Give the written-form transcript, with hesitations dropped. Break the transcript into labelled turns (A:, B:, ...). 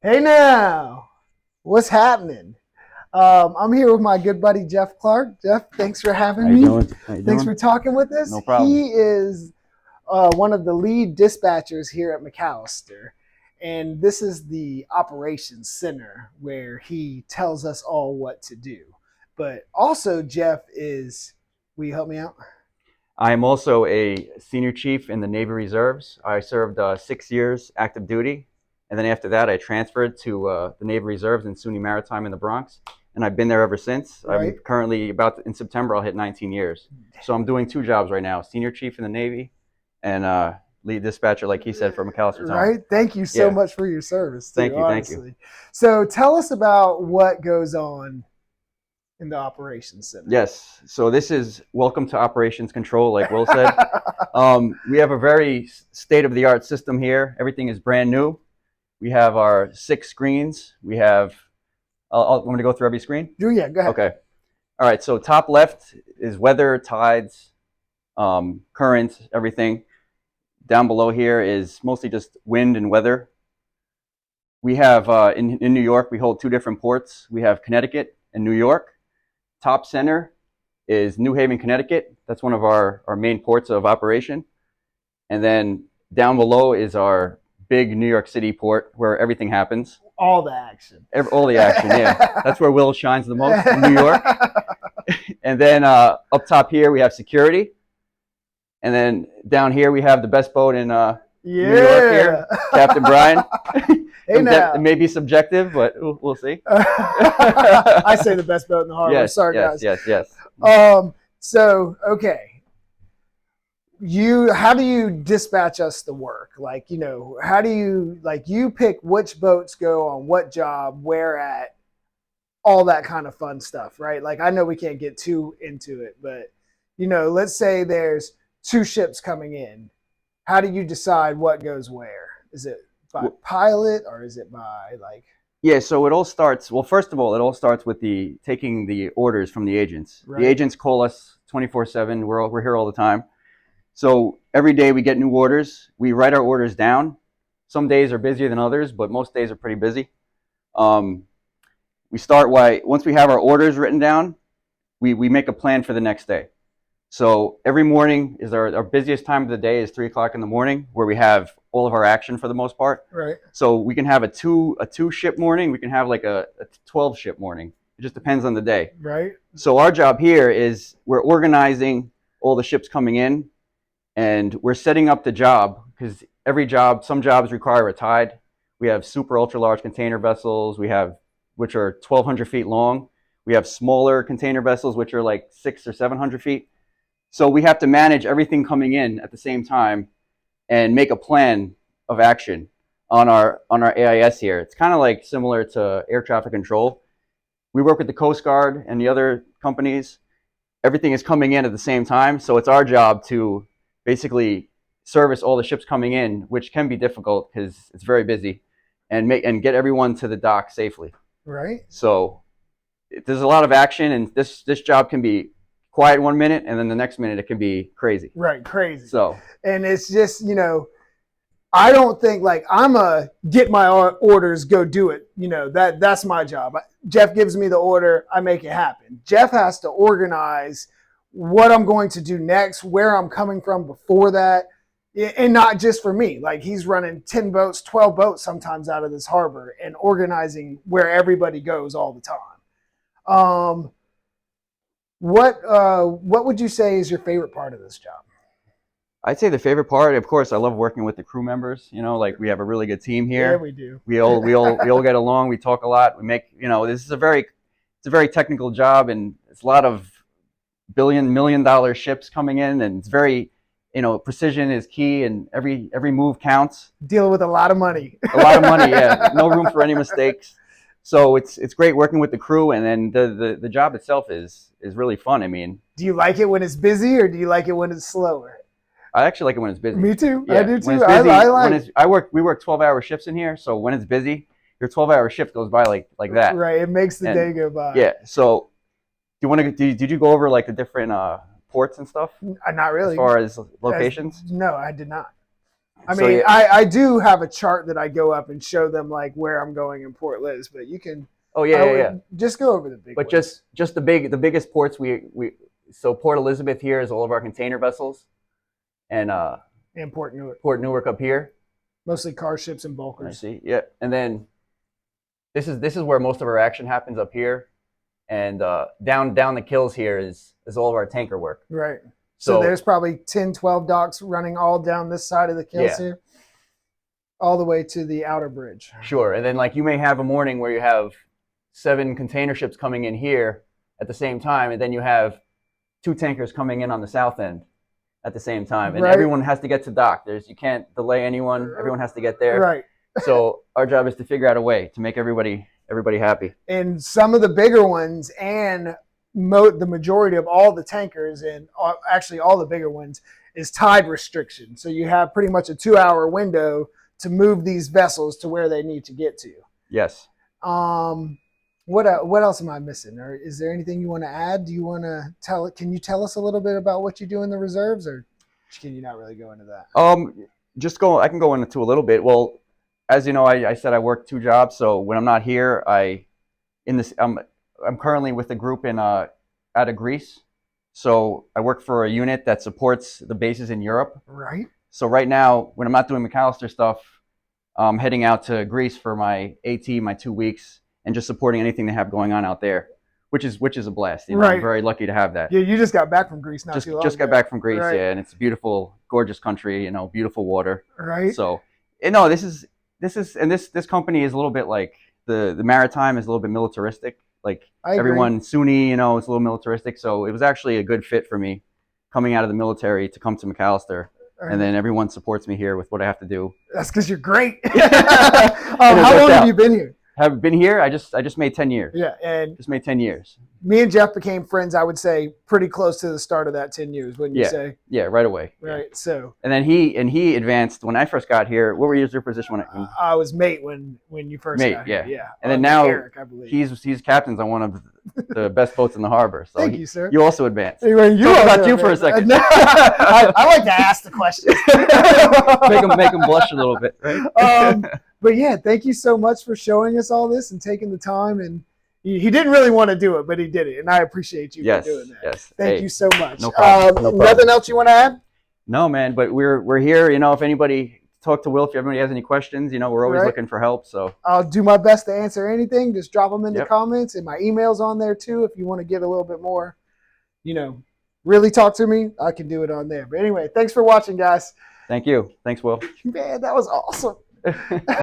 A: Hey now, what's happening? I'm here with my good buddy Jeff Clark. Jeff, thanks for
B: How
A: having
B: you
A: me.
B: doing? How you
A: Thanks
B: doing?
A: for talking with us.
B: No problem.
A: He is one of the lead dispatchers here at McAllister, and this is the operations center where he tells us all what to do. But also, Jeff is. Will you help me out?
B: I am also a senior chief in the Navy Reserves. I served 6 years active duty, and then after that, I transferred to the Navy Reserves in SUNY Maritime in the Bronx, and I've been there ever since. I'm
A: Right.
B: currently in September, I'll hit 19 years. So I'm doing two jobs right now: senior chief in the Navy and lead dispatcher, like he said, for McAllister Towing.
A: Right. Thank you so
B: Yeah,
A: much for your service too.
B: thank you, thank you.
A: Honestly. So tell us about what goes on in the operations center.
B: Yes. So this is welcome to operations control, like Will said. We have a very state-of-the-art system here. Everything is brand new. We have our 6 screens. We have, I'm going to go through every screen.
A: Yeah, go ahead.
B: Okay. All right. So top left is weather, tides, currents, everything. Down below here is mostly just wind and weather. We have, in New York, we hold two different ports. We have Connecticut and New York. Top center is New Haven, Connecticut. That's one of our main ports of operation. And then down below is our big New York City port where everything happens.
A: All the action.
B: All the action, yeah. That's where Will shines the most, in New York. And then up top here, we have security. And then down here, we have the best boat in New York here, Captain Brian.
A: Hey now.
B: It may be subjective, but we'll see.
A: I say the best boat in the harbor.
B: Yes,
A: Sorry,
B: yes,
A: guys.
B: yes.
A: So okay. How do you dispatch us the work? Like, how do you you pick which boats go on what job, where at, all that kind of fun stuff, right? Like I know we can't get too into it, but let's say there's two ships coming in. How do you decide what goes where? Is it by pilot or is it by like?
B: Yeah, so it all starts, well, first of all, it all starts with taking the orders from the agents.
A: Right.
B: The agents call us 24/7. We're here all the time. So every day we get new orders. We write our orders down. Some days are busier than others, but most days are pretty busy. Once we have our orders written down, we make a plan for the next day. So every morning is our busiest time of the day is 3 o'clock in the morning, where we have all of our action for the most part.
A: Right.
B: So we can have a two ship morning. We can have like a 12 ship morning. It just depends on the day.
A: Right.
B: So our job here is we're organizing all the ships coming in, and we're setting up the job because some jobs require a tide. We have super ultra large container vessels. Which are 1,200 feet long. We have smaller container vessels which are like 600 or 700 feet. So we have to manage everything coming in at the same time and make a plan of action on our AIS here. It's kind of like similar to air traffic control. We work with the Coast Guard and the other companies. Everything is coming in at the same time, so it's our job to basically service all the ships coming in, which can be difficult because it's very busy, and get everyone to the dock safely.
A: Right.
B: So there's a lot of action, and this job can be quiet 1 minute, and then the next minute it can be crazy.
A: Right, crazy.
B: So,
A: and it's just I don't think like I'm a get my orders, go do it. That's my job. Jeff gives me the order, I make it happen. Jeff has to organize what I'm going to do next, where I'm coming from before that, and not just for me. Like he's running 10 boats, 12 boats sometimes out of this harbor and organizing where everybody goes all the time. What would you say is your favorite part of this job?
B: I'd say the favorite part, of course, I love working with the crew members. Like we have a really good team here.
A: Yeah, we do.
B: We all get along. We talk a lot. We make, this is a very technical job, and it's a lot of million-dollar ships coming in, and it's very, precision is key, and every move counts.
A: Dealing with a lot of money.
B: A lot of money, yeah. No room for any mistakes. So it's great working with the crew, and then the job itself is really fun. I mean,
A: do you like it when it's busy, or do you like it when it's slower?
B: I actually like it when it's busy.
A: Me too.
B: Yeah.
A: I do too.
B: When it's busy, we work 12-hour shifts in here, so when it's busy, your 12-hour shift goes by like that.
A: Right. It makes the day go by.
B: Yeah. So did you go over like the different ports and stuff?
A: Not really.
B: As far as locations?
A: No, I did not. I
B: So
A: mean,
B: yeah.
A: I do have a chart that I go up and show them like where I'm going in Port Liz, but you can.
B: Oh yeah,
A: I
B: yeah, yeah.
A: would just go over the big
B: But
A: ones.
B: just the biggest ports we so Port Elizabeth here is all of our container vessels, and
A: And Port Newark,
B: Port Newark up here.
A: mostly car ships and
B: I
A: bulkers.
B: see. Yeah, and then this is where most of our action happens up here, and down the kills here is all of our tanker work.
A: Right. So
B: So
A: there's probably 10, 12 docks running all down this side of the kills
B: yeah,
A: here, all the way to the outer bridge.
B: sure. And then like you may have a morning where you have 7 container ships coming in here at the same time, and then you have 2 tankers coming in on the south end at the same time, and
A: Right.
B: everyone has to get to dock. You can't delay anyone. Everyone has to get there.
A: Right.
B: So our job is to figure out a way to make everybody happy.
A: And some of the bigger ones and the majority of all the tankers and actually all the bigger ones is tide restriction. So you have pretty much a 2-hour window to move these vessels to where they need to get to.
B: Yes.
A: What else am I missing? Or is there anything you want to add? Do you want to tell it? Can you tell us a little bit about what you do in the reserves, or can you not really go into that?
B: I can go into a little bit. Well, as you know, I said I work 2 jobs. So when I'm not here, I'm currently with a group out of Greece. So I work for a unit that supports the bases in Europe.
A: Right.
B: So right now, when I'm not doing McAllister stuff, I'm heading out to Greece for my AT, my 2 weeks, and just supporting anything they have going on out there, which is a blast. You know,
A: Right.
B: I'm very lucky to have that.
A: Yeah, you just got back from Greece not too long
B: Just got
A: ago.
B: back from Greece,
A: Right.
B: yeah, and it's a beautiful, gorgeous country. You know, beautiful water.
A: Right.
B: So, no, this company is a little bit like the maritime is a little bit militaristic. Like
A: I agree.
B: everyone Sunni, you know, it's a little militaristic. So it was actually a good fit for me coming out of the military to come to McAllister. And then everyone supports me here with what I have to do.
A: That's because you're great.
B: How
A: How long have you been here?
B: Have been here. I just made 10 years.
A: Yeah, and
B: Just made 10 years.
A: me and Jeff became friends, I would say, pretty close to the start of that 10 years, wouldn't you say?
B: Yeah, right away.
A: Right.
B: Yeah.
A: So.
B: And then he advanced when I first got here. What were your position when
A: I was mate when you first
B: mate?
A: got here.
B: Yeah.
A: Yeah.
B: And then now
A: Eric, I believe.
B: he's captains on one of the best boats in the harbor. So
A: Thank you, sir.
B: You also advanced.
A: Anyway,
B: Talk about you for a second.
A: I like to ask the questions.
B: make them blush a little bit, right?
A: But yeah, thank you so much for showing us all this and taking the time. And he didn't really want to do it, but he did it, and I appreciate you for doing that.
B: Yes.
A: Thank you so much.
B: No problem. No problem.
A: Nothing else you want to add?
B: No, man. But we're here. You know, if anybody talk to Will, if anybody has any questions, you know, we're always looking for help. So
A: I'll do my best to answer anything. Just drop them in the
B: Yep.
A: comments, and my email's on there too. If you want to get a little bit more, really talk to me, I can do it on there. But anyway, thanks for watching, guys.
B: thank you. Thanks, Will.
A: Man, that was awesome.